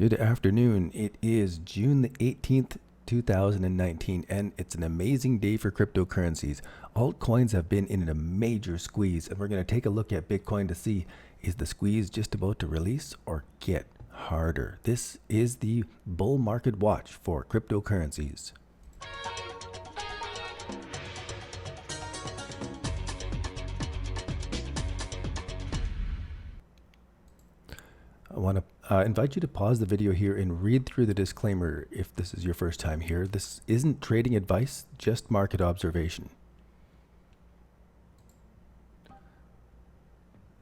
Good afternoon. It is June the 18th, 2019, and it's an amazing day for cryptocurrencies. Altcoins have been in a major squeeze, and we're going to take a look at Bitcoin to see, is the squeeze just about to release or get harder? This is the bull market watch for cryptocurrencies. I want to invite you to pause the video here and read through the disclaimer if this is your first time here. This isn't trading advice, just market observation.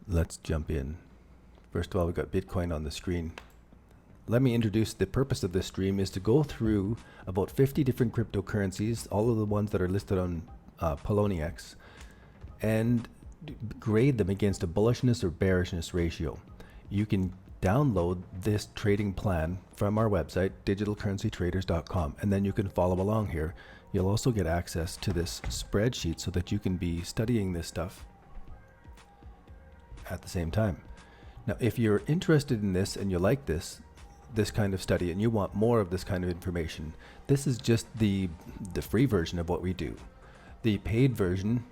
Let's jump in. First of all, we've got Bitcoin on the screen. Let me introduce the purpose of this stream is to go through about 50 different cryptocurrencies, all of the ones that are listed on Poloniex, and grade them against a bullishness or bearishness ratio. You can download this trading plan from our website, digitalcurrencytraders.com, and then you can follow along here. You'll also get access to this spreadsheet so that you can be studying this stuff at the same time. Now, if you're interested in this and you like this kind of study and you want more of this kind of information, this is just the free version of what we do. The paid version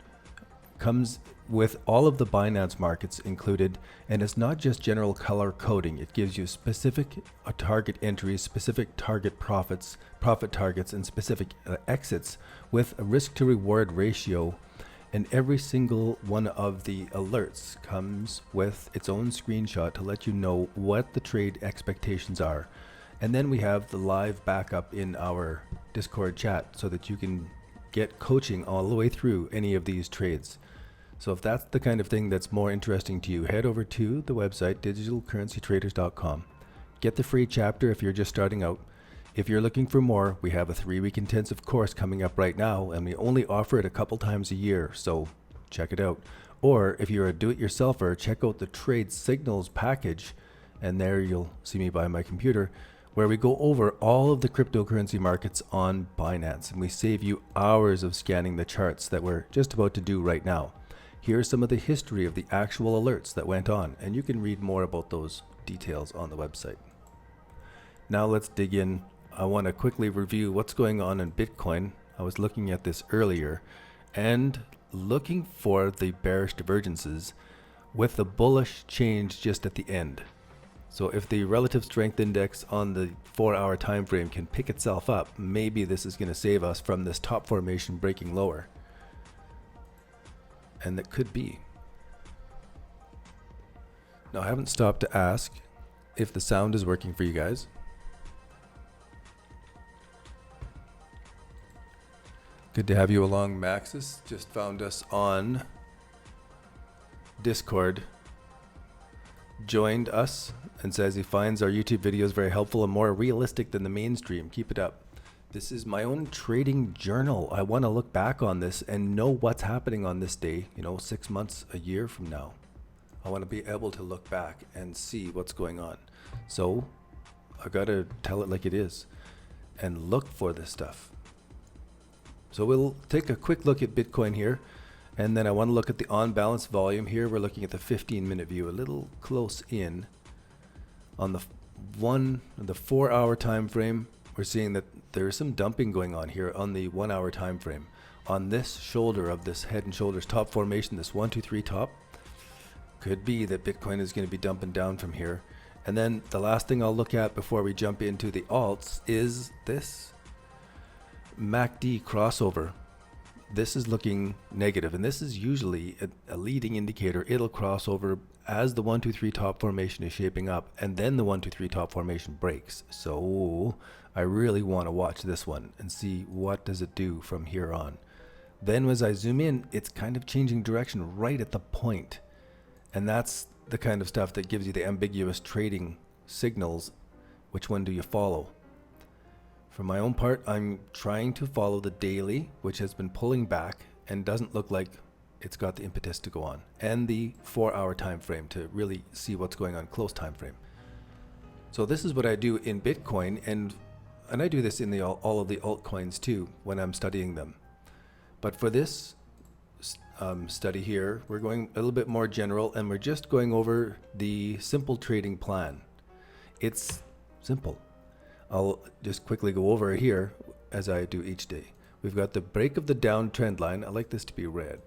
comes with all of the Binance markets included, and it's not just general color coding. It gives you specific target entries, specific target profit targets, and specific exits with a risk to reward ratio. And every single one of the alerts comes with its own screenshot to let you know what the trade expectations are. And then we have the live backup in our Discord chat so that you can get coaching all the way through any of these trades. So if that's the kind of thing that's more interesting to you, head over to the website, digitalcurrencytraders.com. Get the free chapter if you're just starting out. If you're looking for more, we have a 3-week intensive course coming up right now, and we only offer it a couple times a year, so check it out. Or if you're a do-it-yourselfer, check out the Trade Signals package, and there you'll see me by my computer, where we go over all of the cryptocurrency markets on Binance, and we save you hours of scanning the charts that we're just about to do right now. Here's some of the history of the actual alerts that went on, and you can read more about those details on the website. Now let's dig in. I want to quickly review what's going on in Bitcoin. I was looking at this earlier and looking for the bearish divergences with the bullish change just at the end. So if the relative strength index on the 4-hour time frame can pick itself up, maybe this is going to save us from this top formation breaking lower. And that could be. Now, I haven't stopped to ask if the sound is working for you guys. Good to have you along. Maxis just found us on Discord, joined us, and says he finds our YouTube videos very helpful and more realistic than the mainstream. Keep it up. This is my own trading journal. I want to look back on this and know what's happening on this day, 6 months, a year from now. I want to be able to look back and see what's going on. So I got to tell it like it is and look for this stuff. So we'll take a quick look at Bitcoin here, and then I want to look at the on-balance volume here. We're looking at the 15-minute view, a little close in. On the 4-hour time frame, we're seeing that there's some dumping going on here on the 1-hour time frame. On this shoulder of this head and shoulders top formation, this 1, 2, 3 top, could be that Bitcoin is going to be dumping down from here. And then the last thing I'll look at before we jump into the alts is this MACD crossover. This is looking negative, and this is usually a leading indicator. It'll cross over as the 1, 2, 3 top formation is shaping up, and then the 1, 2, 3 top formation breaks. So I really want to watch this one and see what does it do from here on. Then as I zoom in, it's kind of changing direction right at the point, and that's the kind of stuff that gives you the ambiguous trading signals. Which one do you follow? For my own part, I'm trying to follow the daily, which has been pulling back and doesn't look like it's got the impetus to go on, and the 4-hour time frame to really see what's going on close time frame. So this is what I do in Bitcoin, and I do this in all of the altcoins too when I'm studying them. But for this study here, we're going a little bit more general, and we're just going over the simple trading plan. It's Simple. I'll just quickly go over it here as I do each day. We've got the break of the downtrend line. I like this to be red.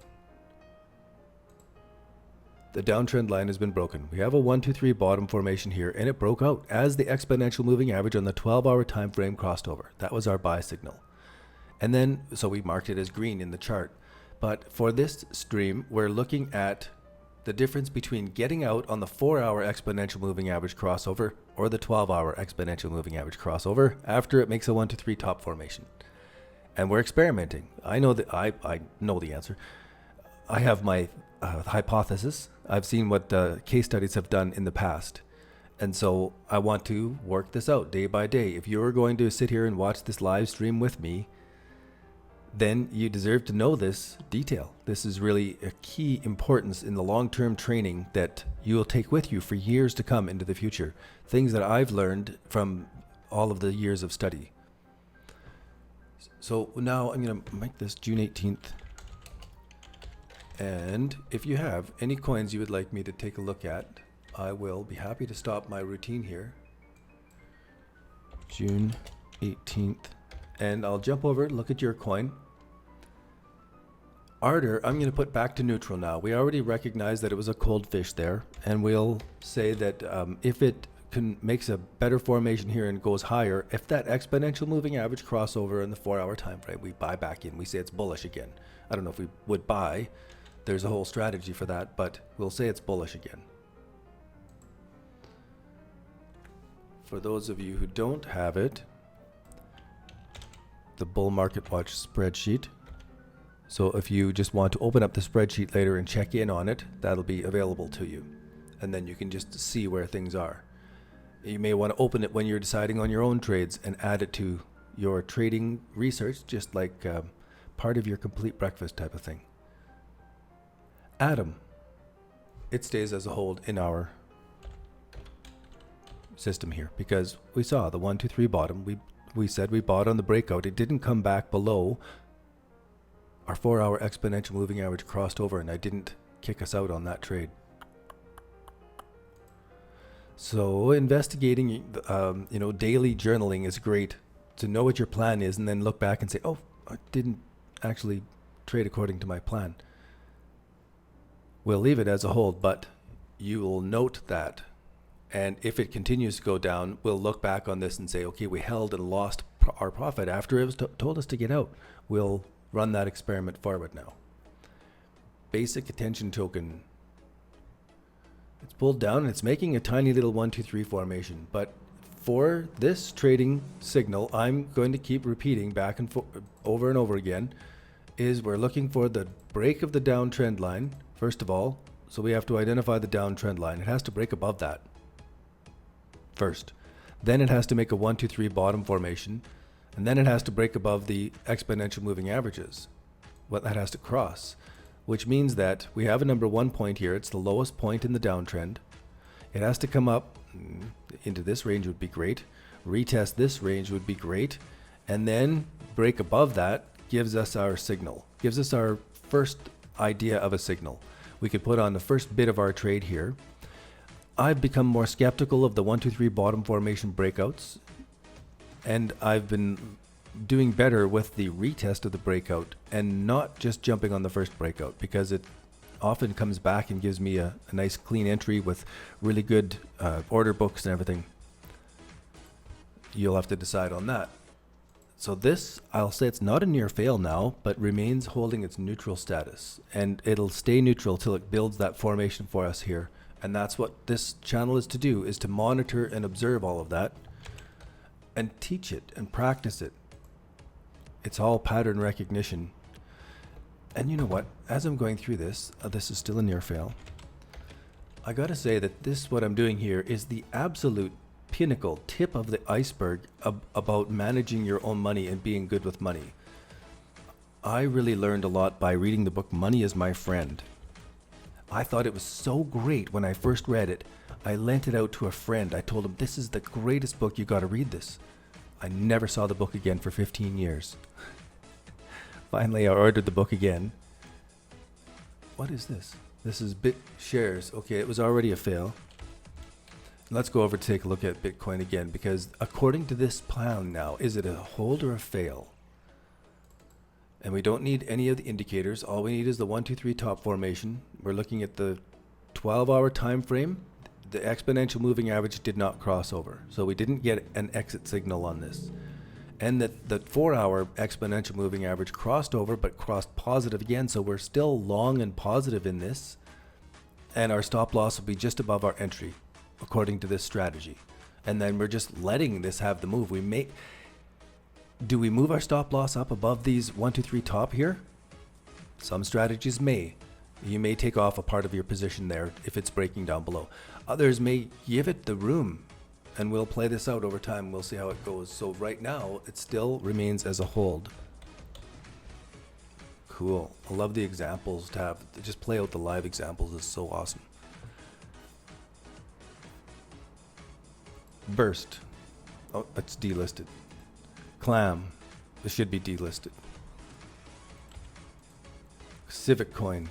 The downtrend line has been broken. We have a 1, 2, 3 bottom formation here, and it broke out as the exponential moving average on the 12-hour time frame crossed over. That was our buy signal. And then, so we marked it as green in the chart. But for this stream, we're looking at the difference between getting out on the 4-hour exponential moving average crossover or the 12-hour exponential moving average crossover after it makes a 1, 2, 3 top formation. And we're experimenting. I know that I know the answer. I have my hypothesis. I've seen what case studies have done in the past. And so I want to work this out day by day. If you're going to sit here and watch this live stream with me, then you deserve to know this detail. This is really a key importance in the long-term training that you will take with you for years to come into the future. Things that I've learned from all of the years of study. So now I'm going to make this June 18th. And if you have any coins you would like me to take a look at, I will be happy to stop my routine here. June 18th. And I'll jump over and look at your coin. Ardor, I'm going to put back to neutral now. We already recognize that it was a cold fish there. And we'll say that if it makes a better formation here and goes higher, if that exponential moving average crossover in the 4-hour time frame, we buy back in. We say it's bullish again. I don't know if we would buy. There's a whole strategy for that, but we'll say it's bullish again. For those of you who don't have it, the Bull Market Watch Spreadsheet. So if you just want to open up the spreadsheet later and check in on it, that'll be available to you. And then you can just see where things are. You may want to open it when you're deciding on your own trades and add it to your trading research, just like part of your complete breakfast type of thing. Atom, it stays as a hold in our system here because we saw the 1, 2, 3 bottom. We said we bought on the breakout. It didn't come back below. Our 4-hour exponential moving average crossed over, and I didn't kick us out on that trade. So investigating, daily journaling is great to know what your plan is, and then look back and say, "Oh, I didn't actually trade according to my plan." We'll leave it as a hold, but you will note that. And if it continues to go down, we'll look back on this and say, okay, we held and lost our profit after it was told us to get out. We'll run that experiment forward now. Basic attention token. It's pulled down and it's making a tiny little 1, 2, 3 formation. But for this trading signal, I'm going to keep repeating back and over and over again, is we're looking for the break of the downtrend line, first of all. So we have to identify the downtrend line. It has to break above that first. Then it has to make a 1, 2, 3 bottom formation. And then it has to break above the exponential moving averages. What that has to cross, which means that we have a number 1 point here. It's the lowest point in the downtrend. It has to come up into this range would be great. Retest this range would be great. And then break above that gives us our signal, gives us our first idea of a signal. We could put on the first bit of our trade here. I've become more skeptical of the 1, 2, 3 bottom formation breakouts. And I've been doing better with the retest of the breakout and not just jumping on the first breakout, because it often comes back and gives me a nice clean entry with really good order books and everything. You'll have to decide on that. So this, I'll say it's not a near fail now, but remains holding its neutral status. And it'll stay neutral till it builds that formation for us here. And that's what this channel is to do, is to monitor and observe all of that and teach it and practice it. It's all pattern recognition. And you know what? As I'm going through this, this is still a near fail. I gotta say that this, what I'm doing here, is the absolute pinnacle, tip of the iceberg about managing your own money and being good with money. I really learned a lot by reading the book Money is My Friend. I thought it was so great when I first read it. I lent it out to a friend. I told him, this is the greatest book, you gotta read this. I never saw the book again for 15 years. Finally, I ordered the book again. What is this? This is BitShares. Okay, it was already a fail. Let's go over to take a look at Bitcoin again, because according to this plan now, is it a hold or a fail? And we don't need any of the indicators. All we need is the 1, 2, 3 top formation. We're looking at the 12-hour time frame. The exponential moving average did not cross over, so we didn't get an exit signal on this. And that the 4-hour exponential moving average crossed over, but crossed positive again, so we're still long and positive in this. And our stop loss will be just above our entry, according to this strategy. And then we're just letting this have the move. Do we move our stop loss up above these 1, 2, 3 top here? Some strategies may. You may take off a part of your position there if it's breaking down below. Others may give it the room, and we'll play this out over time. We'll see how it goes. So right now, it still remains as a hold. Cool. I love the examples to just play out the live examples is so awesome. Burst. Oh, it's delisted. Clam. This should be delisted. Civic Coin.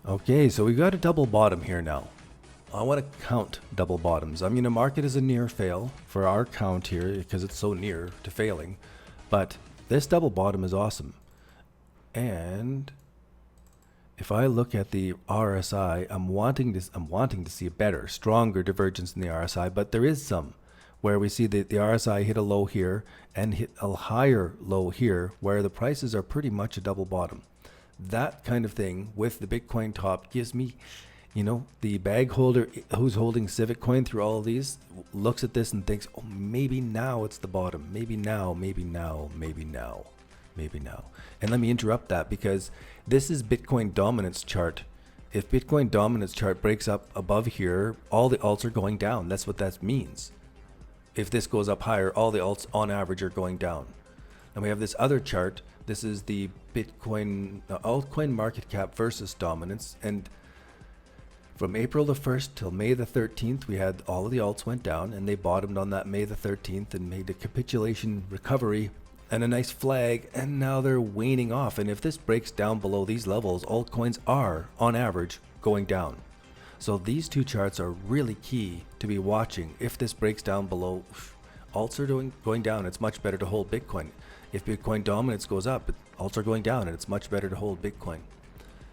Okay, so we got a double bottom here now. I want to count double bottoms. I'm going to mark it as a near fail for our count here because it's so near to failing. But this double bottom is awesome. And if I look at the RSI, I'm wanting to see a better, stronger divergence in the RSI, but there is some where we see that the RSI hit a low here and hit a higher low here where the prices are pretty much a double bottom. That kind of thing with the Bitcoin top gives me, the bag holder who's holding Civic Coin through all of these looks at this and thinks, oh, maybe now it's the bottom. Maybe now, maybe now, maybe now, maybe now. And let me interrupt that because this is Bitcoin dominance chart. If Bitcoin dominance chart breaks up above here, all the alts are going down. That's what that means. If this goes up higher, all the alts on average are going down. And we have this other chart. This is the Bitcoin altcoin market cap versus dominance. And from April the 1st till May the 13th, we had all of the alts went down and they bottomed on that May the 13th and made a capitulation recovery and a nice flag. And now they're waning off. And if this breaks down below these levels, altcoins are on average going down. So these two charts are really key to be watching. If this breaks down below, alts are going down. It's much better to hold Bitcoin. If Bitcoin dominance goes up, alts are going down and it's much better to hold Bitcoin.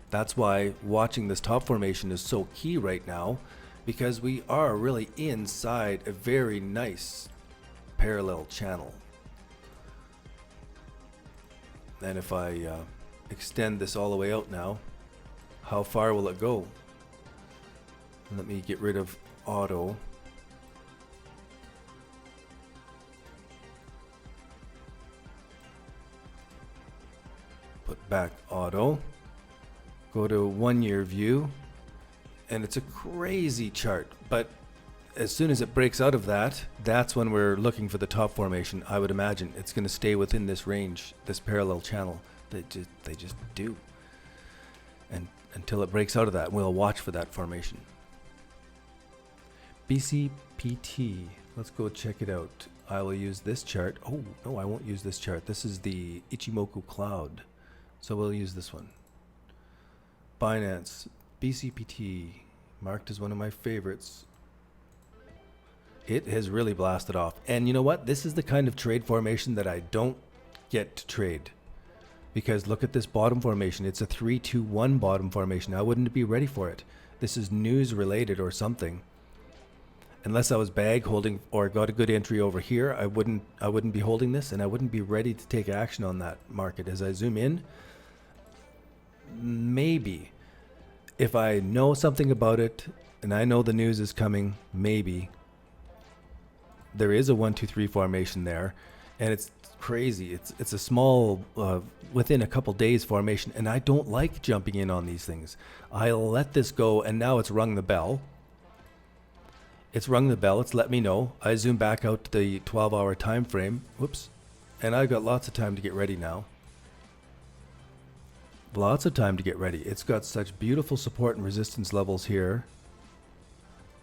That's why watching this top formation is so key right now, because we are really inside a very nice parallel channel. And if I extend this all the way out now, how far will it go? Let me get rid of auto. Put back auto. Go to 1 year view. And it's a crazy chart. But as soon as it breaks out of that, that's when we're looking for the top formation. I would imagine it's going to stay within this range, this parallel channel. They just do. And until it breaks out of that, we'll watch for that formation. BCPT. Let's go check it out. I will use this chart. Oh, no, I won't use this chart. This is the Ichimoku Cloud. So we'll use this one. Binance. BCPT. Marked as one of my favorites. It has really blasted off. And you know what? This is the kind of trade formation that I don't get to trade. Because look at this bottom formation. It's a 3-2-1 bottom formation. I wouldn't be ready for it. This is news related or something. Unless I was bag holding or got a good entry over here, I wouldn't be holding this, and I wouldn't be ready to take action on that market. As I zoom in, maybe if I know something about it and I know the news is coming, maybe there is a 1, 2, 3 formation there, and it's crazy. It's a small within a couple days formation, and I don't like jumping in on these things. I'll let this go, and now it's rung the bell. It's rung the bell. It's let me know. I zoom back out to the 12-hour time frame. Whoops. And I've got lots of time to get ready now. Lots of time to get ready. It's got such beautiful support and resistance levels here.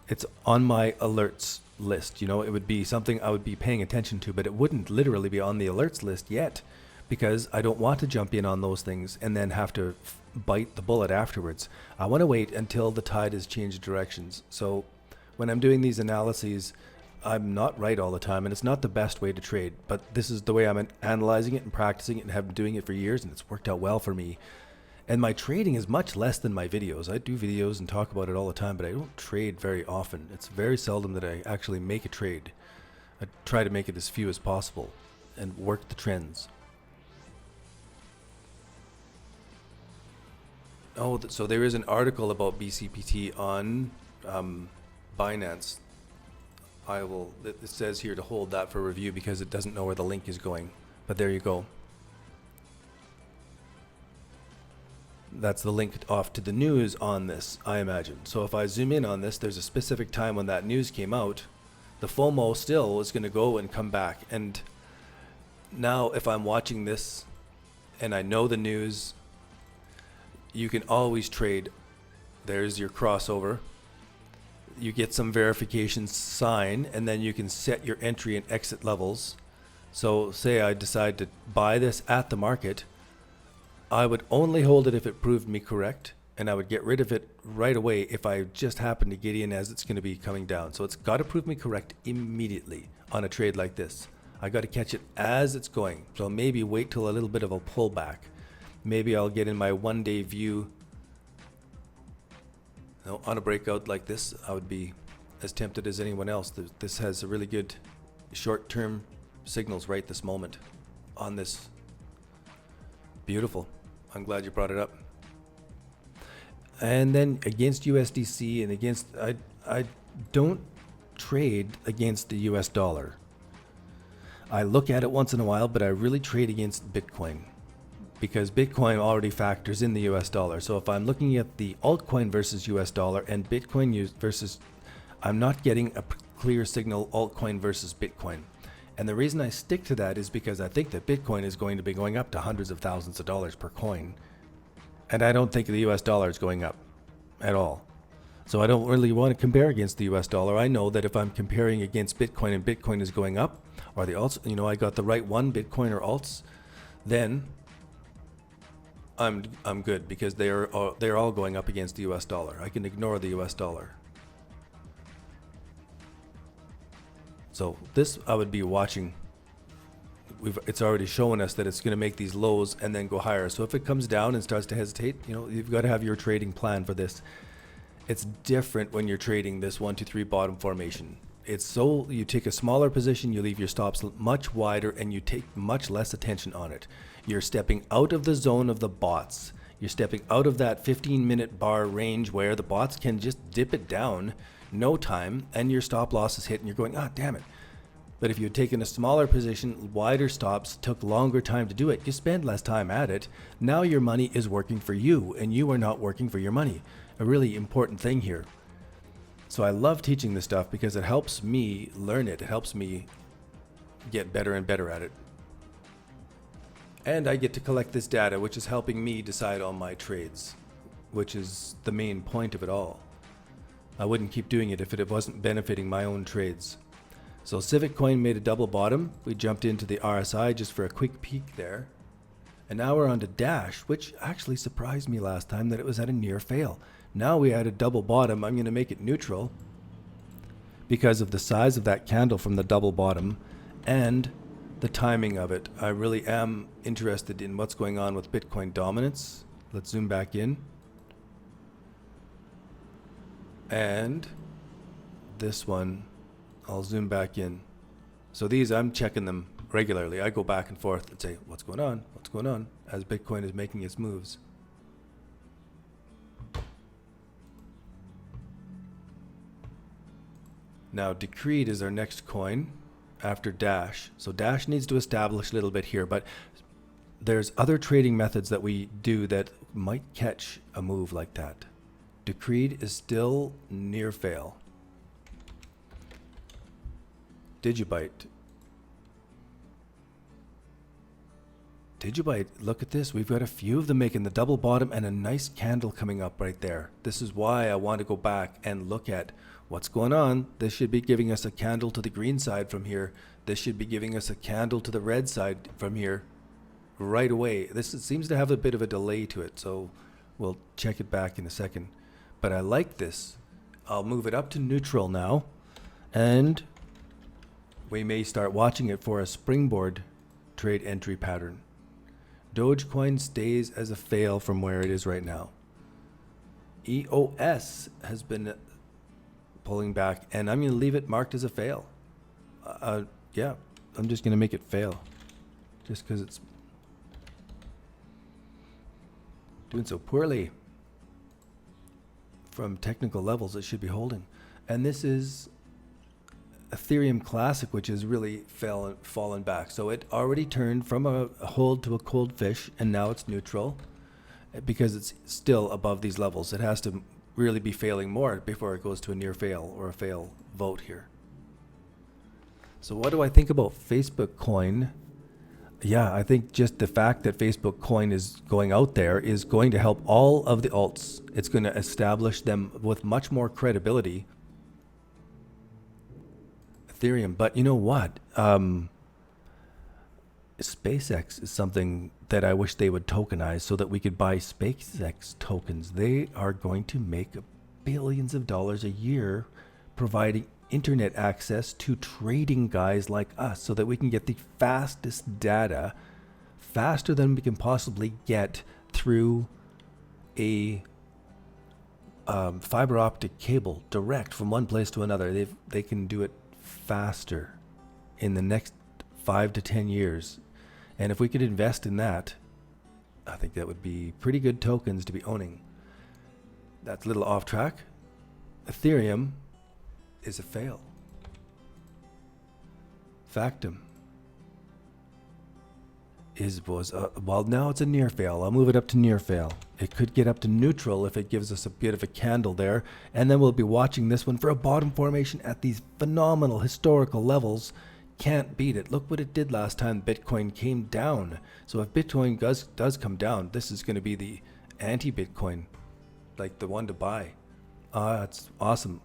It's on my alerts list. It would be something I would be paying attention to, but it wouldn't literally be on the alerts list yet because I don't want to jump in on those things and then have to bite the bullet afterwards. I want to wait until the tide has changed directions. So when I'm doing these analyses, I'm not right all the time, and it's not the best way to trade, but this is the way I'm analyzing it and practicing it and have been doing it for years, and it's worked out well for me. And my trading is much less than my videos. I do videos and talk about it all the time, but I don't trade very often. It's very seldom that I actually make a trade. I try to make it as few as possible and work the trends. Oh, so there is an article about BCPT on Binance. It says here to hold that for review because it doesn't know where the link is going. But there you go. That's the link off to the news on this, I imagine. So if I zoom in on this, there's a specific time when that news came out. The FOMO still is going to go and come back. And now if I'm watching this and I know the news, you can always trade. There's your crossover. You get some verification sign, and then you can set your entry and exit levels. So say I decide to buy this at the market, I would only hold it if it proved me correct, and I would get rid of it right away if I just happen to get in as it's going to be coming down. So it's got to prove me correct immediately on a trade like this. I got to catch it as it's going. So maybe wait till a little bit of a pullback. Maybe I'll get in my 1-day view. On a breakout like this, I would be as tempted as anyone else. This has a really good short-term signals right this moment on this. Beautiful. I'm glad you brought it up. And then against USDC and against, I don't trade against the US dollar. I look at it once in a while, but I really trade against Bitcoin because Bitcoin already factors in the US dollar. So if I'm looking at the altcoin versus US dollar and Bitcoin versus, I'm not getting a clear signal altcoin versus Bitcoin. And the reason I stick to that is because I think that Bitcoin is going to be going up to hundreds of thousands of dollars per coin. And I don't think the US dollar is going up at all. So I don't really want to compare against the US dollar. I know that if I'm comparing against Bitcoin and Bitcoin is going up, or the alts, I got the right one, Bitcoin or alts, then I'm good because they're all going up against the US dollar. I can ignore the US dollar. So this I would be watching. It's already showing us that it's going to make these lows and then go higher. So if it comes down and starts to hesitate, you've got to have your trading plan for this. It's different when you're trading this 1, 2, 3 bottom formation. It's so you take a smaller position, you leave your stops much wider, and you take much less attention on it. You're stepping out of the zone of the bots. You're stepping out of that 15-minute bar range where the bots can just dip it down, no time, and your stop loss is hit, and you're going, damn it. But if you had taken a smaller position, wider stops, took longer time to do it, you spend less time at it. Now your money is working for you, and you are not working for your money. A really important thing here. So I love teaching this stuff because it helps me learn it. It helps me get better and better at it. And I get to collect this data, which is helping me decide on my trades, which is the main point of it all. I wouldn't keep doing it if it wasn't benefiting my own trades. So Civic Coin made a double bottom. We jumped into the RSI just for a quick peek there. And now we're on to Dash, which actually surprised me last time that it was at a near fail. Now we had a double bottom. I'm going to make it neutral because of the size of that candle from the double bottom and the timing of it. I really am interested in what's going on with Bitcoin dominance. Let's zoom back in. And this one, I'll zoom back in. So these, I'm checking them regularly. I go back and forth and say, what's going on? What's going on? As Bitcoin is making its moves. Now, Decreed is our next coin after Dash. So Dash needs to establish a little bit here, but there's other trading methods that we do that might catch a move like that. Decreed is still near fail. Digibyte, look at this. We've got a few of them making the double bottom and a nice candle coming up right there. This is why I want to go back and look at what's going on. This should be giving us a candle to the green side from here. This should be giving us a candle to the red side from here right away. This seems to have a bit of a delay to it. So We'll check it back in a second. But I like this. I'll move it up to neutral now. And we may start watching it for a springboard trade entry pattern. Dogecoin stays as a fail from where it is right now. EOS has been pulling back, and I'm going to leave it marked as a fail. Yeah, I'm just going to make it fail. Just because it's doing so poorly. From technical levels, it should be holding. And this is Ethereum Classic, which has really fallen back. So it already turned from a hold to a cold fish, and now it's neutral because it's still above these levels. It has to really be failing more before it goes to a near fail or a fail vote here. So what do I think about Facebook Coin? Yeah, I think just the fact that Facebook Coin is going out there is going to help all of the alts. It's going to establish them with much more credibility. Ethereum, but you know what? SpaceX is something that I wish they would tokenize so that we could buy SpaceX tokens. They are going to make billions of dollars a year providing internet access to trading guys like us so that we can get the fastest data, faster than we can possibly get through a fiber optic cable direct from one place to another. They can do it faster in the next 5 to 10 years. And if we could invest in that, I think that would be pretty good tokens to be owning. That's a little off track. Ethereum is a fail. Factum well, now it's a near fail. I'll move it up to near fail. It could get up to neutral if it gives us a bit of a candle there, and then we'll be watching this one for a bottom formation at these phenomenal historical levels. Can't beat it. Look what it did last time Bitcoin came down. So if Bitcoin does come down, this is going to be the anti-Bitcoin, like the one to buy. It's awesome.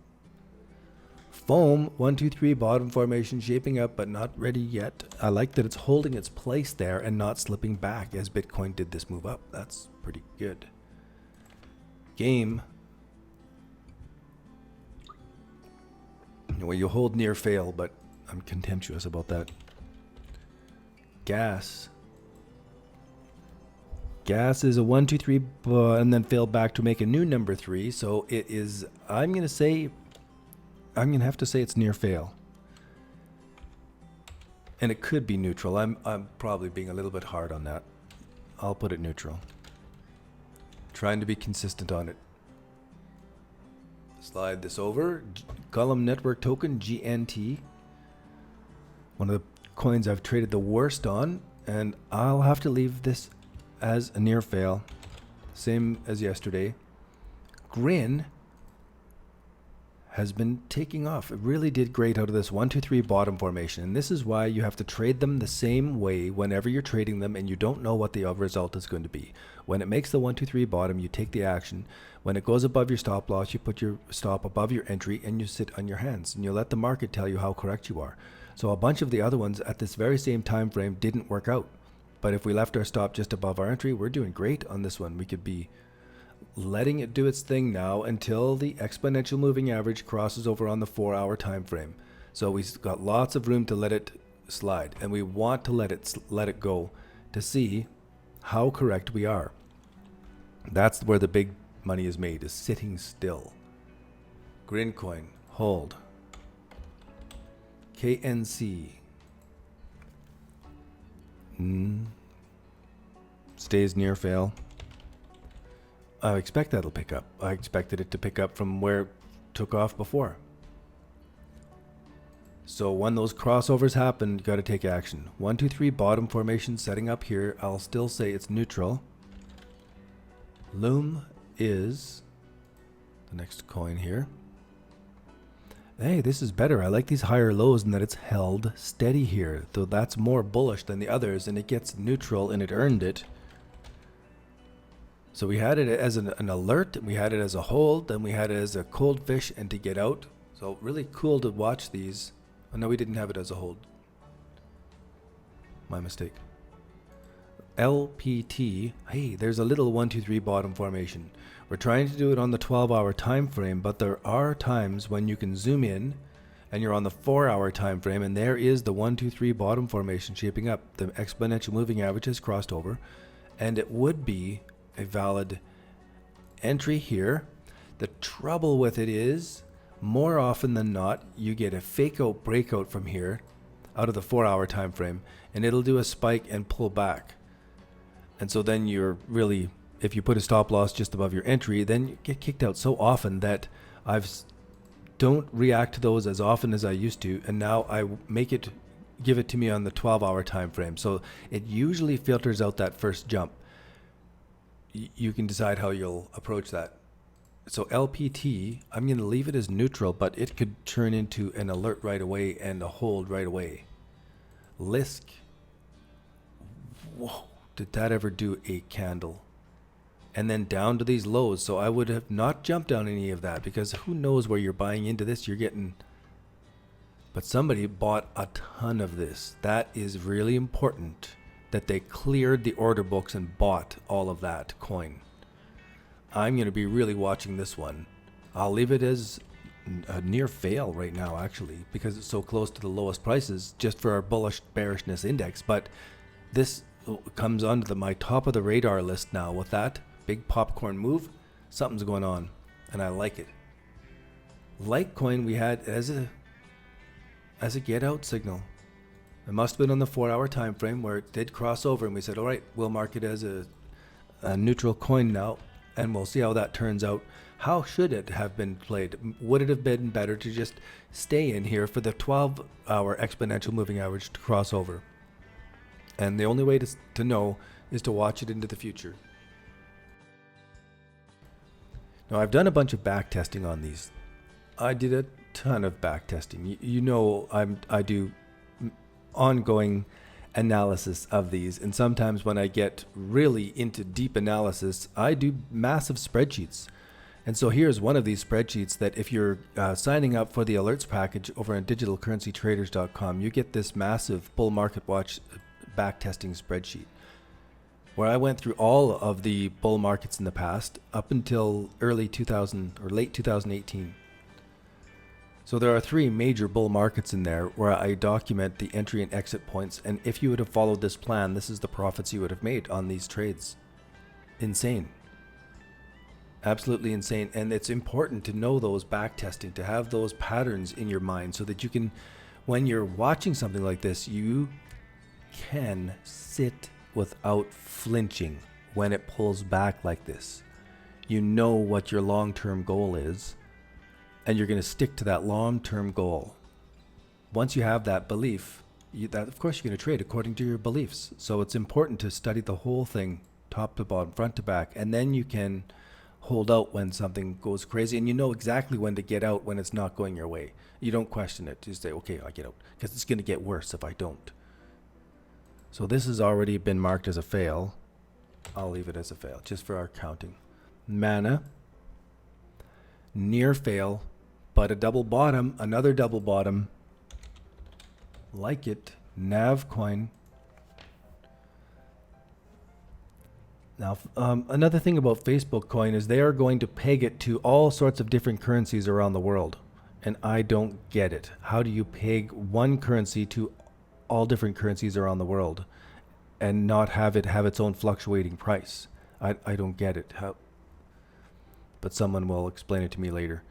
Foam 1 2 3 bottom formation shaping up but not ready yet. I like that it's holding its place there and not slipping back as Bitcoin did this move up. That's pretty good. Game. Well, you hold near fail, but I'm contemptuous about that. Gas. Gas is a 1 2 3 and then failed back to make a new number 3. So it is, I'm going to have to say it's near fail. And it could be neutral. I'm probably being a little bit hard on that. I'll put it neutral. Trying to be consistent on it. Slide this over. Column Network Token, GNT. One of the coins I've traded the worst on. And I'll have to leave this as a near fail. Same as yesterday. Grin has been taking off. It really did great out of this 1 2 3 bottom formation, and this is why you have to trade them the same way whenever you're trading them and you don't know what the result is going to be. When it makes the 1 2 3 bottom, you take the action. When it goes above your stop loss, you put your stop above your entry and you sit on your hands and you let the market tell you how correct you are. So a bunch of the other ones at this very same time frame didn't work out, but if we left our stop just above our entry, we're doing great on this one. We could be letting it do its thing now until the exponential moving average crosses over on the 4-hour time frame. So we've got lots of room to let it slide, and we want to let it go to see how correct we are. That's where the big money is made, is sitting still. Grincoin, hold. KNC stays near fail. I expect that'll pick up. I expected it to pick up from where it took off before. So when those crossovers happen, you got to take action. 1 2 3 bottom formation setting up here. I'll still say it's neutral. Loom is the next coin here. Hey, this is better. I like these higher lows and that it's held steady here, though that's more bullish than the others, and it gets neutral and it earned it. So we had it as an alert, we had it as a hold, then we had it as a cold fish and to get out. So really cool to watch these. Oh no, we didn't have it as a hold. My mistake. LPT, hey, there's a little 1, 2, 3 bottom formation. We're trying to do it on the 12-hour time frame, but there are times when you can zoom in and you're on the 4-hour time frame, and there is the 1, 2, 3 bottom formation shaping up. The exponential moving average has crossed over, and it would be a valid entry here. The trouble with it is, more often than not, you get a fake out breakout from here out of the 4-hour time frame, and it'll do a spike and pull back. And so then you're really, if you put a stop loss just above your entry, then you get kicked out so often that don't react to those as often as I used to, and now I give it to me on the 12-hour time frame. So it usually filters out that first jump. You can decide how you'll approach that. So LPT, I'm going to leave it as neutral, but it could turn into an alert right away and a hold right away. LISC, whoa, did that ever do a candle? And then down to these lows. So I would have not jumped on any of that, because who knows where you're buying into this. You're getting, but somebody bought a ton of this. That is really important, that they cleared the order books and bought all of that coin. I'm going to be really watching this one. I'll leave it as a near fail right now, actually, because it's so close to the lowest prices just for our bullish bearishness index. But this comes onto my top of the radar list now with that big popcorn move. Something's going on, and I like it. Litecoin we had as a get out signal. It must have been on the 4-hour time frame where it did cross over, and we said, all right, we'll mark it as a neutral coin now, and we'll see how that turns out. How should it have been played? Would it have been better to just stay in here for the 12-hour exponential moving average to cross over? And the only way to know is to watch it into the future. Now, I've done a bunch of back testing on these. I did a ton of back testing. You know, I do ongoing analysis of these, and sometimes when I get really into deep analysis, I do massive spreadsheets. And so here's one of these spreadsheets that if you're signing up for the alerts package over on digitalcurrencytraders.com, you get this massive Bull Market Watch back testing spreadsheet, where I went through all of the bull markets in the past up until early 2000 or late 2018. So there are 3 major bull markets in there where I document the entry and exit points. And if you would have followed this plan, this is the profits you would have made on these trades. Insane. Absolutely insane. And it's important to know those back testing, to have those patterns in your mind so that you can, when you're watching something like this, you can sit without flinching when it pulls back like this. You know what your long-term goal is, and you're going to stick to that long-term goal. Once you have that belief, that of course you're going to trade according to your beliefs. So it's important to study the whole thing, top to bottom, front to back, and then you can hold out when something goes crazy, and you know exactly when to get out when it's not going your way. You don't question it. You say, okay, I get out, because it's going to get worse if I don't. So this has already been marked as a fail. I'll leave it as a fail just for our counting. Mana, near fail, but a double bottom, another double bottom. Like it. Navcoin. Now, another thing about Facebook coin is they are going to peg it to all sorts of different currencies around the world. And I don't get it. How do you peg one currency to all different currencies around the world and not have it have its own fluctuating price? I don't get it. But someone will explain it to me later.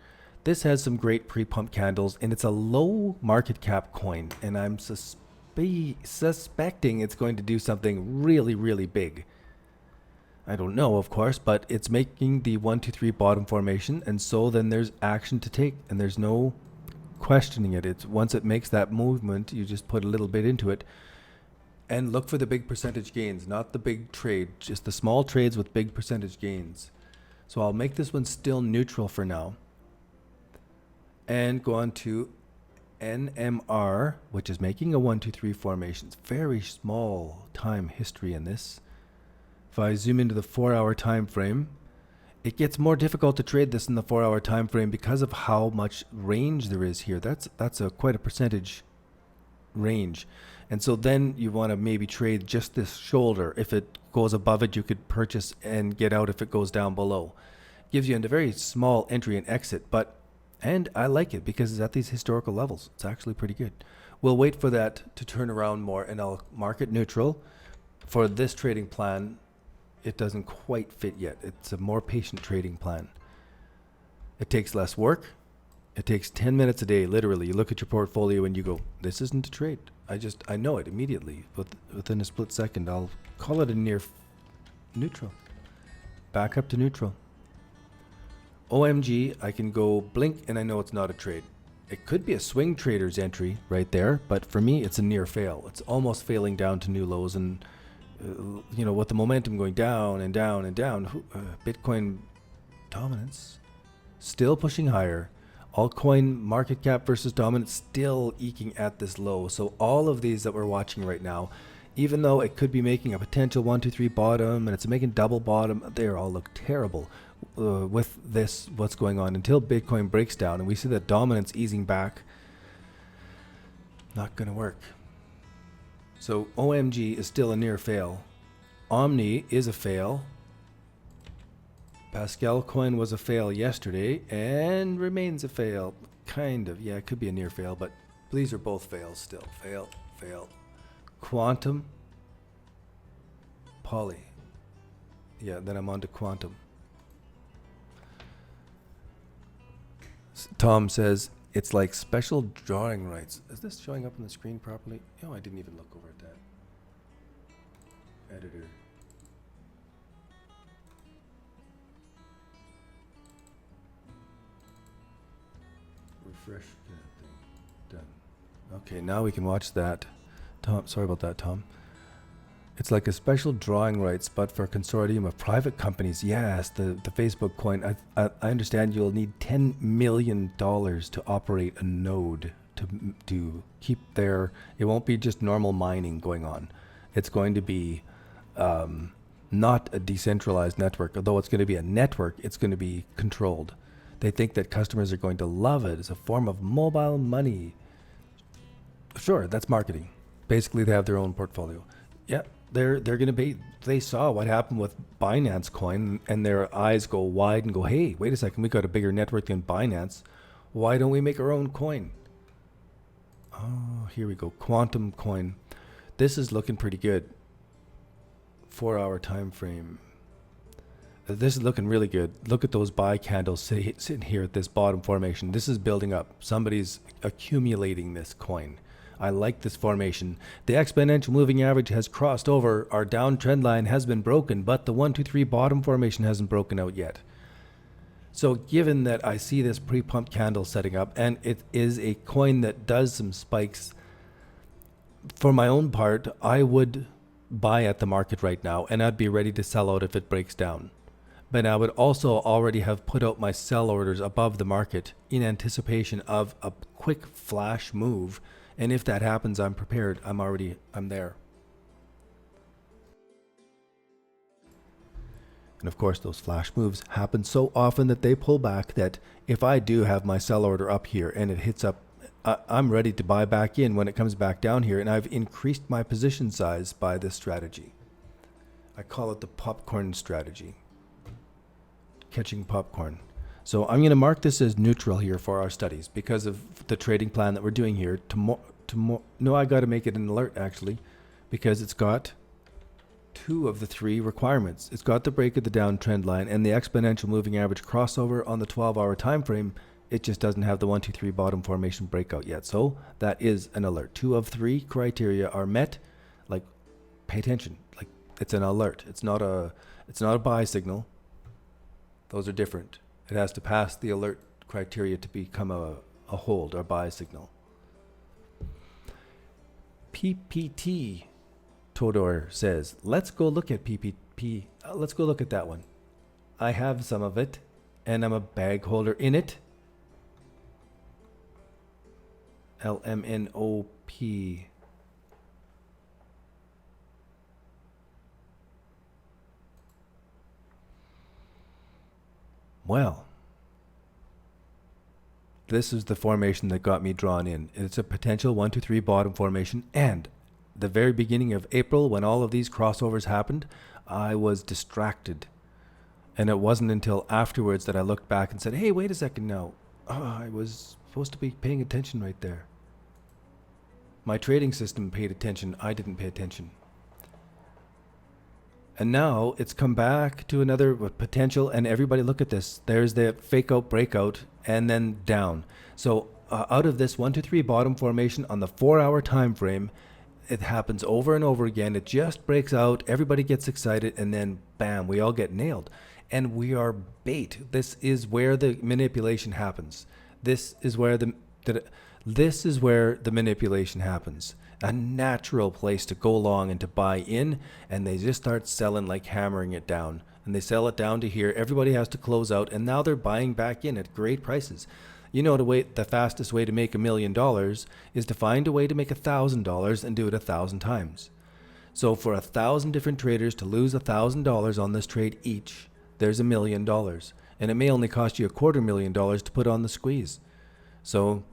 This has some great pre-pump candles, and it's a low market cap coin, and I'm suspecting it's going to do something really, really big. I don't know, of course, but it's making the 1, 2, 3 bottom formation, and so then there's action to take, and there's no questioning it. It's once it makes that movement, you just put a little bit into it and look for the big percentage gains, not the big trade, just the small trades with big percentage gains. So I'll make this one still neutral for now and go on to NMR, which is making a 1, 2, 3 formation. It's very small time history in this. If I zoom into the 4-hour time frame, it gets more difficult to trade this in the 4-hour time frame because of how much range there is here. That's quite a percentage range. And so then you want to maybe trade just this shoulder. If it goes above it, you could purchase and get out if it goes down below. Gives you a very small entry and exit, and I like it because it's at these historical levels. It's actually pretty good. We'll wait for that to turn around more, and I'll mark it neutral. For this trading plan, it doesn't quite fit yet. It's a more patient trading plan. It takes less work. It takes 10 minutes a day, literally. You look at your portfolio and you go, this isn't a trade. I know it immediately. Within a split second, I'll call it a near neutral. Back up to neutral. OMG, I can go blink and I know it's not a trade. It could be a swing trader's entry right there, but for me, it's a near fail. It's almost failing down to new lows, and with the momentum going down and down and down, Bitcoin dominance still pushing higher. Altcoin market cap versus dominance still eking at this low. So all of these that we're watching right now, even though it could be making a potential 1, 2, 3 bottom and it's making double bottom, they all look terrible with this, what's going on until Bitcoin breaks down and we see that dominance easing back. Not going to work. So OMG is still a near fail. Omni is a fail. Pascal coin was a fail yesterday and remains a fail. Kind of. Yeah, it could be a near fail, but these are both fails still. Fail, fail. Quantum. Poly. Yeah, then I'm on to quantum. Tom says, it's like special drawing rights. Is this showing up on the screen properly? Oh, I didn't even look over at that. Editor. Refresh that thing. Done. Okay, now we can watch that. Tom, sorry about that, Tom. It's like a special drawing rights, but for a consortium of private companies. Yes, the Facebook coin. I understand you'll need $10 million to operate a node to keep their. It won't be just normal mining going on. It's going to be not a decentralized network. Although it's going to be a network, it's going to be controlled. They think that customers are going to love it as a form of mobile money. Sure, that's marketing. Basically, they have their own portfolio. Yeah, they're going to be. They saw what happened with Binance coin, and their eyes go wide and go, "Hey, wait a second, we got a bigger network than Binance. Why don't we make our own coin?" Oh, here we go. Quantum coin. This is looking pretty good. 4-hour time frame. This is looking really good. Look at those buy candles sitting here at this bottom formation. This is building up. Somebody's accumulating this coin. I like this formation. The exponential moving average has crossed over. Our downtrend line has been broken, but the 1, 2, 3 bottom formation hasn't broken out yet. So given that I see this pre-pump candle setting up, and it is a coin that does some spikes, for my own part, I would buy at the market right now, and I'd be ready to sell out if it breaks down. But I would also already have put out my sell orders above the market in anticipation of a quick flash move. And if that happens, I'm prepared. I'm there. And of course, those flash moves happen so often that they pull back, that if I do have my sell order up here and it hits up, I'm ready to buy back in when it comes back down here. And I've increased my position size by this strategy. I call it the popcorn strategy. Catching popcorn. So I'm going to mark this as neutral here for our studies because of the trading plan that we're doing here. No, I got to make it an alert actually, because it's got 2 of the 3 requirements. It's got the break of the downtrend line and the exponential moving average crossover on the 12-hour time frame. It just doesn't have the 1, 2, 3 bottom formation breakout yet. So that is an alert. 2 of 3 criteria are met. Like, pay attention. Like, it's an alert. It's not a buy signal. Those are different. It has to pass the alert criteria to become a hold or buy signal. PPT, Todor says, let's go look at PPP. Let's go look at that one. I have some of it, and I'm a bag holder in it. LMNOP. Well, This is the formation that got me drawn in. It's a potential 1, 2, 3 bottom formation. And the very beginning of April, when all of these crossovers happened, I was distracted. And it wasn't until afterwards that I looked back and said, hey, wait a second now. I was supposed to be paying attention right there. My trading system paid attention. I didn't pay attention. And now it's come back to another potential. And everybody look at this. There's the fake out, breakout, and then down. So out of this 1, 2, 3 bottom formation on the 4-hour time frame, it happens over and over again. It just breaks out. Everybody gets excited. And then bam, we all get nailed. And we are bait. This is where the manipulation happens. This is where the manipulation happens. A natural place to go long and to buy in, and they just start selling, like hammering it down. And they sell it down to here. Everybody has to close out, and now they're buying back in at great prices. You know, the fastest way to make $1 million is to find a way to make $1,000 and do it 1,000 times. So for 1,000 different traders to lose $1,000 on this trade each, there's $1 million. And it may only cost you $250,000 to put on the squeeze. So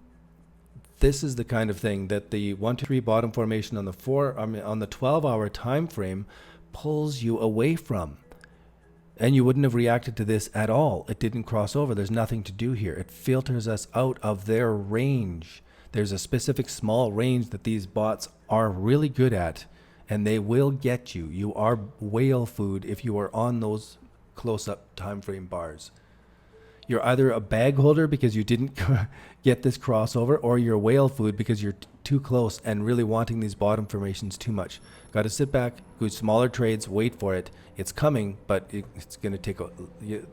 this is the kind of thing that the 1, 2, 3 bottom formation on the 12-hour time frame pulls you away from. And you wouldn't have reacted to this at all. It didn't cross over. There's nothing to do here. It filters us out of their range. There's a specific small range that these bots are really good at, and they will get you. You are whale food if you are on those close-up time frame bars. You're either a bag holder because you didn't get this crossover, or you're whale food because you're too close and really wanting these bottom formations too much. Got to sit back, do smaller trades, wait for it. It's coming, but it's going to take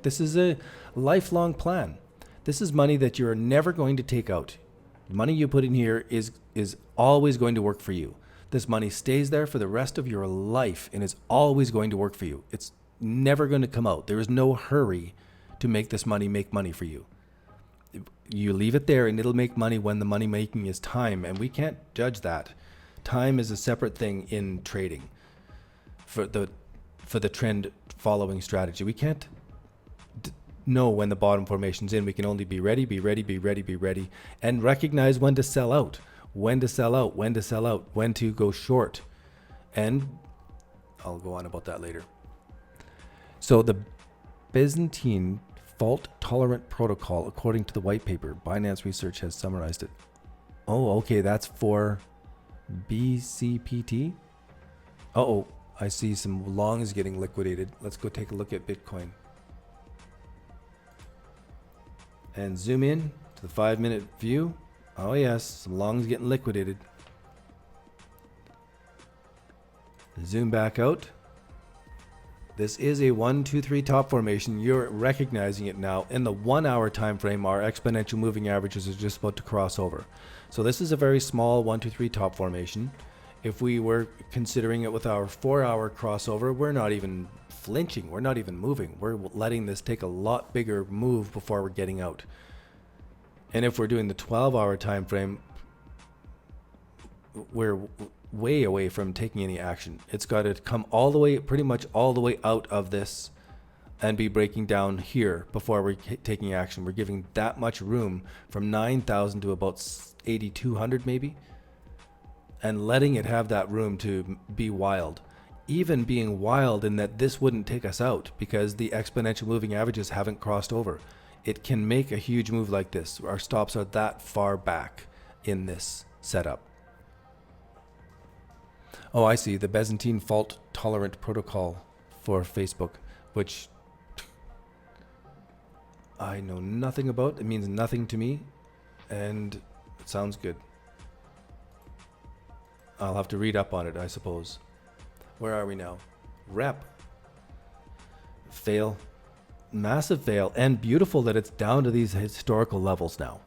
this is a lifelong plan. This is money that you're never going to take out. The money you put in here is always going to work for you. This money stays there for the rest of your life and is always going to work for you. It's never going to come out. There is no hurry to make this money make money for you. You leave it there and it'll make money when the money making is time, and we can't judge that. Time is a separate thing in trading for the trend following strategy. We can't know when the bottom formation's in. We can only be ready, and recognize when to sell out, when to go short. And I'll go on about that later. So the Byzantine fault-tolerant protocol, according to the white paper, Binance Research has summarized it. Oh, okay, that's for BCPT. Uh-oh, I see some longs getting liquidated. Let's go take a look at Bitcoin. And zoom in to the 5-minute view. Oh yes, some longs getting liquidated. Zoom back out. This is a 1, 2, 3 top formation. You're recognizing it now. In the 1-hour time frame, our exponential moving averages are just about to cross over. So this is a very small 1, 2, 3 top formation. If we were considering it with our 4-hour crossover, we're not even flinching. We're not even moving. We're letting this take a lot bigger move before we're getting out. And if we're doing the 12-hour time frame, we're way away from taking any action. It's got to come all the way, pretty much all the way out of this and be breaking down here before we're taking action. We're giving that much room from 9,000 to about 8,200 maybe, and letting it have that room to be wild. Even being wild in that this wouldn't take us out because the exponential moving averages haven't crossed over. It can make a huge move like this. Our stops are that far back in this setup. Oh, I see. The Byzantine fault-tolerant protocol for Facebook, which I know nothing about. It means nothing to me, and it sounds good. I'll have to read up on it, I suppose. Where are we now? Rep. Fail. Massive fail, and beautiful that it's down to these historical levels now.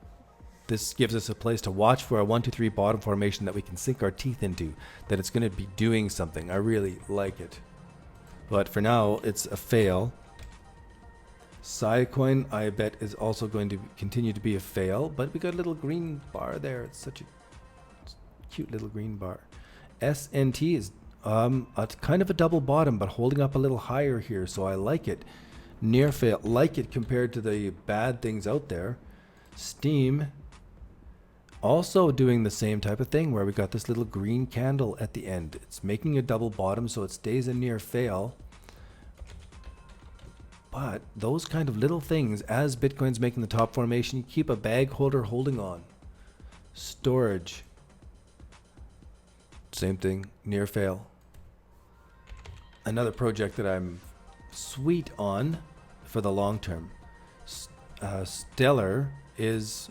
This gives us a place to watch for a 1, 2, 3 bottom formation that we can sink our teeth into, that it's going to be doing something. I really like it. But for now, it's a fail. Altcoin, I bet, is also going to continue to be a fail, but we got a little green bar there. It's such a cute little green bar. SNT is kind of a double bottom, but holding up a little higher here, so I like it. Near fail, like it compared to the bad things out there. Steam also doing the same type of thing where we got this little green candle at the end. It's making a double bottom, so it stays a near fail. But those kind of little things, as Bitcoin's making the top formation, you keep a bag holder holding on. Storage. Same thing, near fail. Another project that I'm sweet on for the long term. Stellar is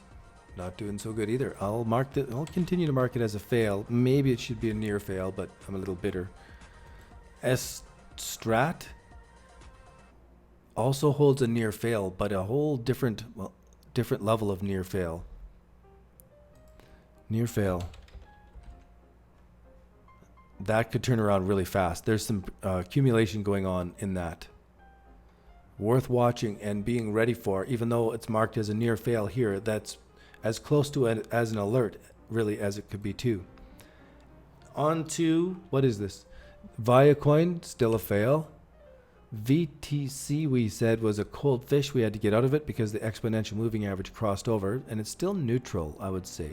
not doing so good either. I'll continue to mark it as a fail. Maybe it should be a near fail, but I'm a little bitter. Strat also holds a near fail, but a whole different level of near fail. Near fail. That could turn around really fast. There's some accumulation going on in that. Worth watching and being ready for, even though it's marked as a near fail here. That's as close to it as an alert, really, as it could be too. On to, what is this? Viacoin, still a fail. VTC, we said, was a cold fish. We had to get out of it because the exponential moving average crossed over, and it's still neutral, I would say.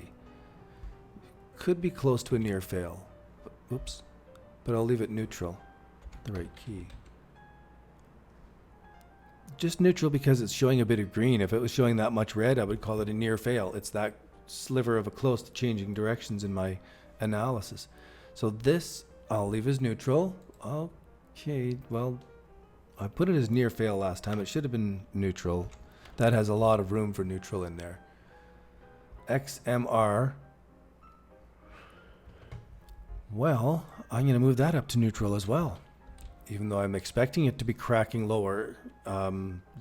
Could be close to a near fail. Oops. But I'll leave it neutral. The right key. Just neutral because it's showing a bit of green. If it was showing that much red, I would call it a near fail. It's that sliver of a close to changing directions in my analysis. So this I'll leave as neutral. Okay, well, I put it as near fail last time. It should have been neutral. That has a lot of room for neutral in there. XMR. Well, I'm going to move that up to neutral as well. Even though I'm expecting it to be cracking lower,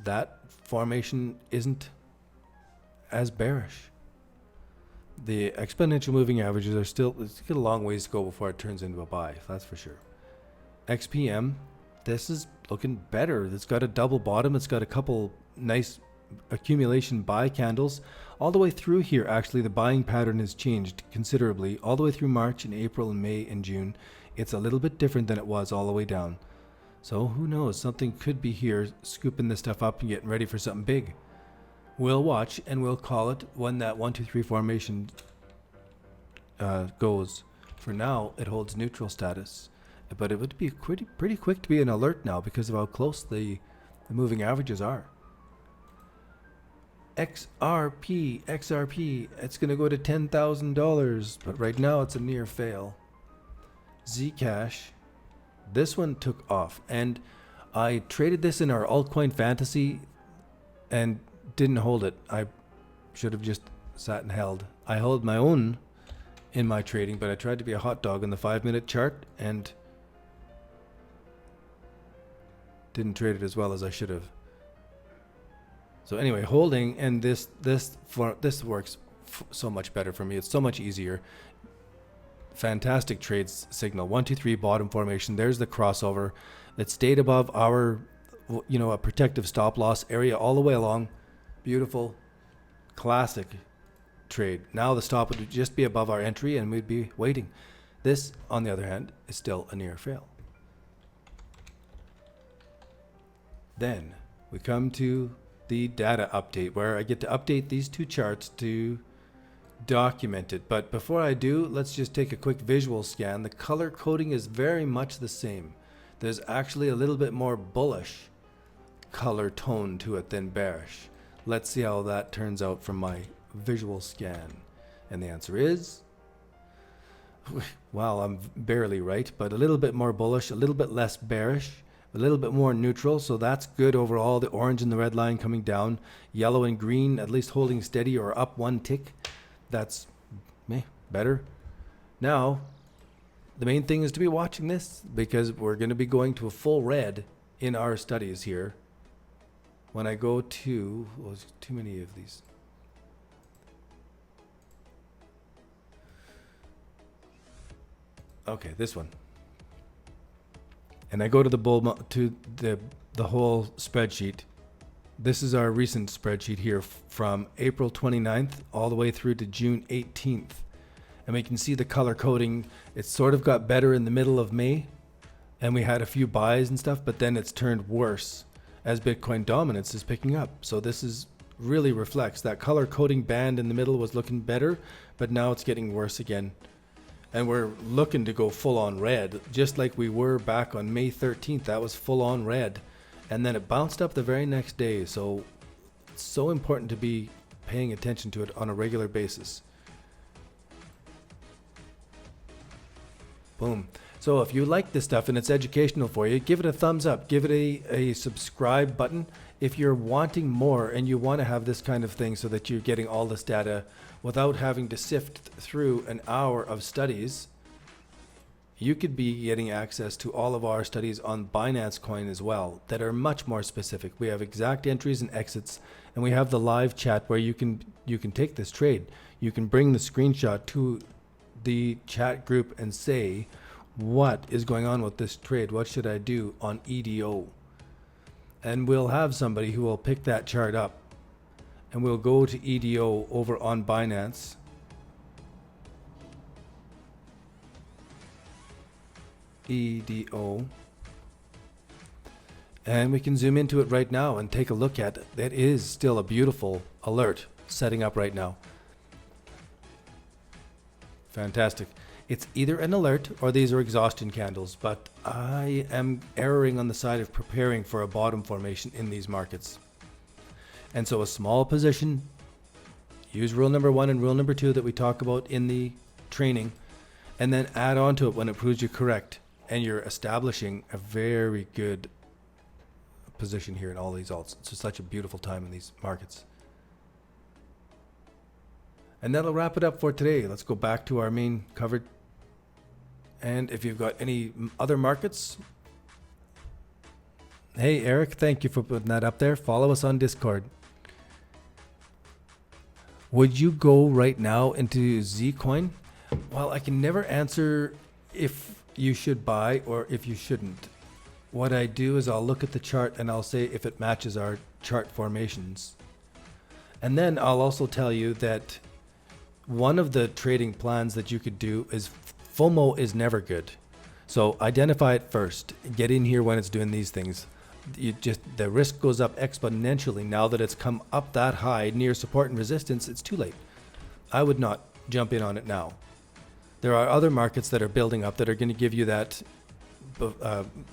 that formation isn't as bearish. The exponential moving averages are still, it's got a long ways to go before it turns into a buy, that's for sure. XPM, this is looking better. It's got a double bottom. It's got a couple nice accumulation buy candles. All the way through here, actually, the buying pattern has changed considerably. All the way through March and April and May and June. It's a little bit different than it was all the way down. So who knows, something could be here scooping this stuff up and getting ready for something big. We'll watch and we'll call it when that 1, 2, 3 formation goes. For now, it holds neutral status, but it would be pretty quick to be an alert now because of how close the moving averages are. XRP, it's going to go to $10,000, but right now it's a near fail. Zcash. This one took off, and I traded this in our altcoin fantasy and didn't hold it. I should have just sat and held. I held my own in my trading, but I tried to be a hot dog on the 5-minute chart and didn't trade it as well as I should have. So anyway, holding, and this works so much better for me. It's so much easier. Fantastic trades signal. 1, 2, 3 bottom formation. There's the crossover. It stayed above our, a protective stop loss area all the way along. Beautiful, classic trade. Now the stop would just be above our entry and we'd be waiting. This, on the other hand, is still a near fail. Then we come to the data update where I get to update these two charts to document it. But before I do, let's just take a quick visual scan. The color coding is very much the same. There's actually a little bit more bullish color tone to it than bearish. Let's see how that turns out from my visual scan. And the answer is, well, I'm barely right, but a little bit more bullish, a little bit less bearish, a little bit more neutral, so that's good overall. The orange and the red line coming down, yellow and green at least holding steady or up one tick. That's better. Now, the main thing is to be watching this because we're going to be going to a full red in our studies here. When I go to, there's too many of these. Okay, this one. And I go to the whole spreadsheet. This is our recent spreadsheet here from April 29th all the way through to June 18th. And we can see the color coding. It sort of got better in the middle of May and we had a few buys and stuff, but then it's turned worse as Bitcoin dominance is picking up. So this is really reflects. That color coding band in the middle was looking better, but now it's getting worse again. And we're looking to go full on red, just like we were back on May 13th. That was full on red. And then it bounced up the very next day. So it's so important to be paying attention to it on a regular basis. Boom. So if you like this stuff and it's educational for you, give it a thumbs up, give it a subscribe button. If you're wanting more and you want to have this kind of thing so that you're getting all this data without having to sift through an hour of studies, you could be getting access to all of our studies on Binance Coin as well that are much more specific. We have exact entries and exits, and we have the live chat where you can take this trade. You can bring the screenshot to the chat group and say, what is going on with this trade? What should I do on EDO? And we'll have somebody who will pick that chart up, and we'll go to EDO over on Binance. EDO. And we can zoom into it right now and take a look at it. That is still a beautiful alert setting up right now. Fantastic. It's either an alert or these are exhaustion candles, but I am erring on the side of preparing for a bottom formation in these markets. And so a small position, use rule number 1 and rule number 2 that we talk about in the training, and then add on to it when it proves you correct. And you're establishing a very good position here in all these alts. It's just such a beautiful time in these markets. And that'll wrap it up for today. Let's go back to our main covered. And if you've got any other markets, hey, Eric, thank you for putting that up there. Follow us on Discord. Would you go right now into Zcoin? Well, I can never answer if you should buy or if you shouldn't. What I do is I'll look at the chart and I'll say if it matches our chart formations. And then I'll also tell you that one of the trading plans that you could do is FOMO is never good. So identify it first. Get in here when it's doing these things. The risk goes up exponentially now that it's come up that high near support and resistance. It's too late. I would not jump in on it now. There are other markets that are building up that are going to give you that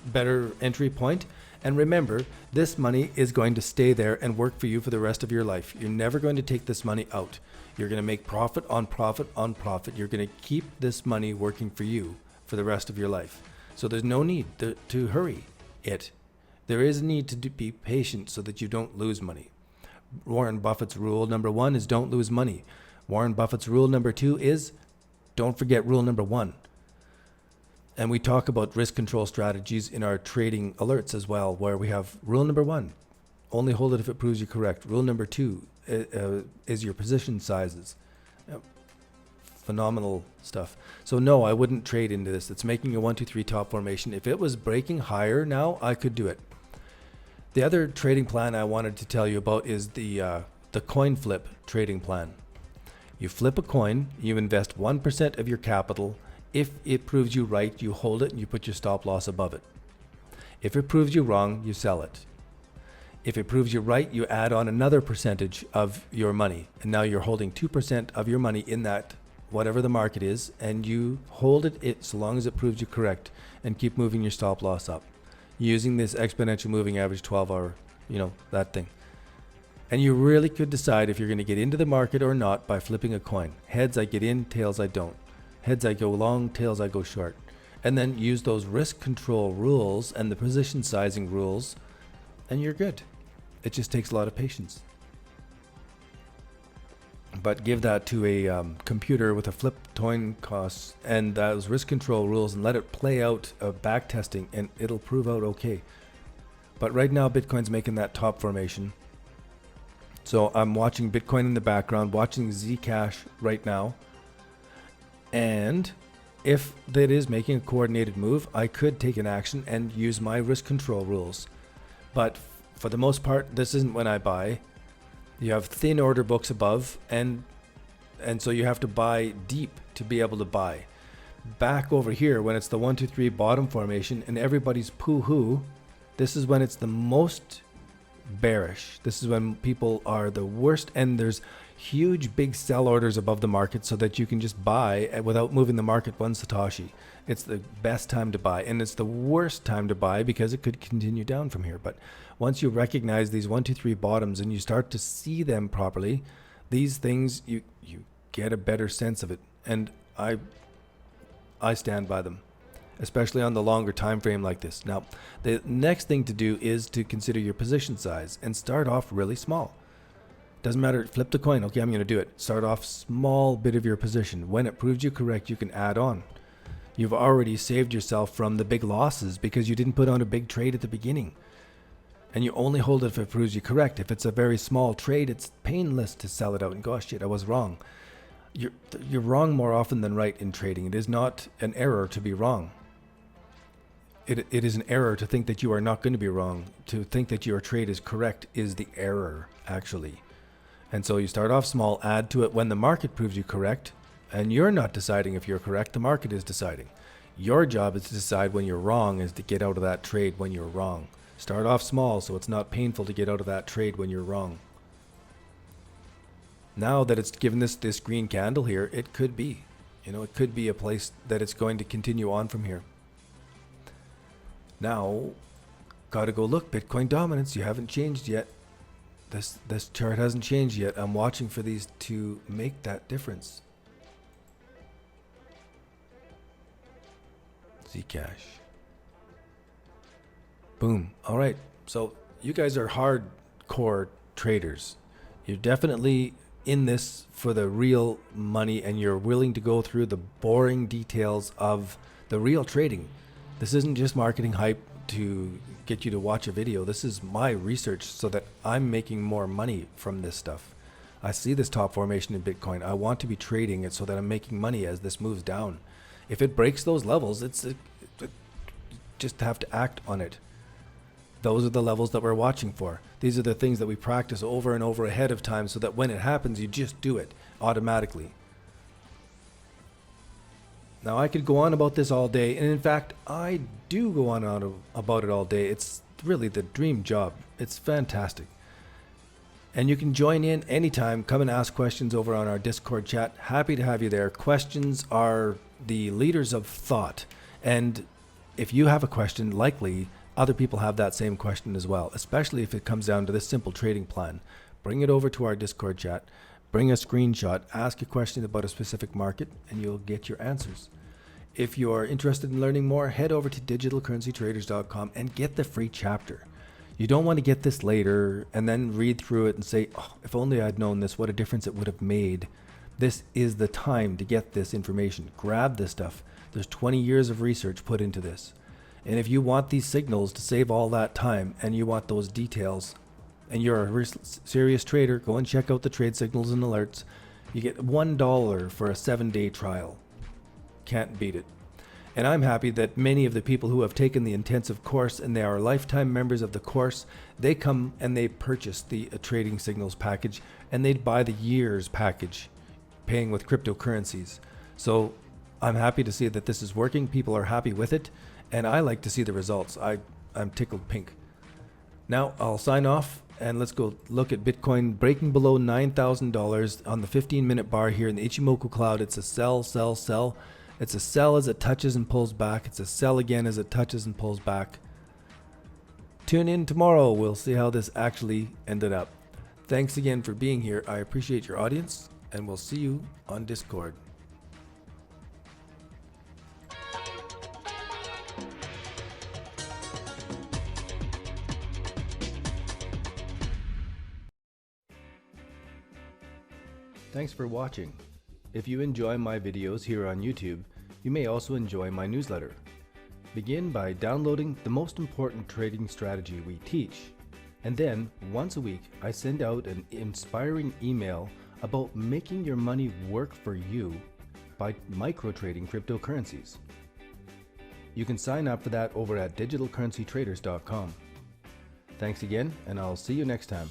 better entry point. And remember, this money is going to stay there and work for you for the rest of your life. You're never going to take this money out. You're going to make profit on profit on profit. You're going to keep this money working for you for the rest of your life. So there's no need to hurry it. There is a need to be patient so that you don't lose money. Warren Buffett's rule number 1 is don't lose money. Warren Buffett's rule number 2 is don't forget rule number 1. And we talk about risk control strategies in our trading alerts as well, where we have rule number 1, only hold it if it proves you correct. Rule number 2 is your position sizes. Phenomenal stuff. So no, I wouldn't trade into this. It's making a 1, 2, 3 top formation. If it was breaking higher now, I could do it. The other trading plan I wanted to tell you about is the coin flip trading plan. You flip a coin, you invest 1% of your capital. If it proves you right, you hold it and you put your stop loss above it. If it proves you wrong, you sell it. If it proves you right, you add on another percentage of your money. And now you're holding 2% of your money in that, whatever the market is, and you hold it so long as it proves you correct and keep moving your stop loss up using this exponential moving average 12-hour, that thing. And you really could decide if you're going to get into the market or not by flipping a coin. Heads, I get in, tails, I don't. Heads, I go long, tails, I go short. And then use those risk control rules and the position sizing rules, and you're good. It just takes a lot of patience. But give that to a computer with a flip coin cost and those risk control rules and let it play out back testing, and it'll prove out okay. But right now, Bitcoin's making that top formation. So I'm watching Bitcoin in the background, watching Zcash right now. And if that is making a coordinated move, I could take an action and use my risk control rules. But for the most part, this isn't when I buy. You have thin order books above, and so you have to buy deep to be able to buy. Back over here, when it's the 1, 2, 3 bottom formation and everybody's poo-hoo, this is when it's the most bearish. This is when people are the worst, and there's huge big sell orders above the market so that you can just buy without moving the market one Satoshi. It's the best time to buy, and it's the worst time to buy because it could continue down from here. But once you recognize these 1, 2, 3 bottoms and you start to see them properly, these things, you get a better sense of it. And I stand by them, especially on the longer time frame like this. Now, the next thing to do is to consider your position size and start off really small. Doesn't matter, flip the coin. Okay, I'm going to do it. Start off small bit of your position. When it proves you correct, you can add on. You've already saved yourself from the big losses because you didn't put on a big trade at the beginning. And you only hold it if it proves you correct. If it's a very small trade, it's painless to sell it out and go, oh, shit, I was wrong. You're wrong more often than right in trading. It is not an error to be wrong. It is an error to think that you are not going to be wrong. To think that your trade is correct is the error, actually. And so you start off small, add to it when the market proves you correct, and you're not deciding if you're correct, the market is deciding. Your job is to decide when you're wrong, is to get out of that trade when you're wrong. Start off small so it's not painful to get out of that trade when you're wrong. Now that it's given this green candle here, it could be, it could be a place that it's going to continue on from here. Now, gotta go look, Bitcoin dominance, you haven't changed yet. This chart hasn't changed yet. I'm watching for these to make that difference. Zcash. Boom. All right. So you guys are hardcore traders. You're definitely in this for the real money, and you're willing to go through the boring details of the real trading. This isn't just marketing hype to get you to watch a video. This is my research so that I'm making more money from this stuff. I see this top formation in Bitcoin. I want to be trading it so that I'm making money as this moves down. If it breaks those levels, just have to act on it. Those are the levels that we're watching for. These are the things that we practice over and over ahead of time so that when it happens, you just do it automatically. Now, I could go on about this all day, and in fact, I do go on about it all day. It's really the dream job. It's fantastic. And you can join in anytime. Come and ask questions over on our Discord chat. Happy to have you there. Questions are the leaders of thought. And if you have a question, likely other people have that same question as well, especially if it comes down to this simple trading plan. Bring it over to our Discord chat. Bring a screenshot, ask a question about a specific market, and you'll get your answers. If you're interested in learning more, head over to digitalcurrencytraders.com and get the free chapter. You don't want to get this later and then read through it and say, oh, if only I'd known this, what a difference it would have made. This is the time to get this information. Grab this stuff. There's 20 years of research put into this. And if you want these signals to save all that time and you want those details, and you're a serious trader, go and check out the trade signals and alerts. You get $1 for a 7-day trial. Can't beat it. And I'm happy that many of the people who have taken the intensive course and they are lifetime members of the course, they come and they purchase the trading signals package, and they'd buy the year's package, paying with cryptocurrencies. So I'm happy to see that this is working. People are happy with it, and I like to see the results. I'm tickled pink. Now I'll sign off. And let's go look at Bitcoin breaking below $9,000 on the 15-minute bar here in the Ichimoku cloud. It's a sell, sell, sell. It's a sell as it touches and pulls back. It's a sell again as it touches and pulls back. Tune in tomorrow. We'll see how this actually ended up. Thanks again for being here. I appreciate your audience, and we'll see you on Discord. Thanks for watching. If you enjoy my videos here on YouTube, you may also enjoy my newsletter. Begin by downloading the most important trading strategy we teach. And then, once a week, I send out an inspiring email about making your money work for you by micro-trading cryptocurrencies. You can sign up for that over at digitalcurrencytraders.com. Thanks again, and I'll see you next time.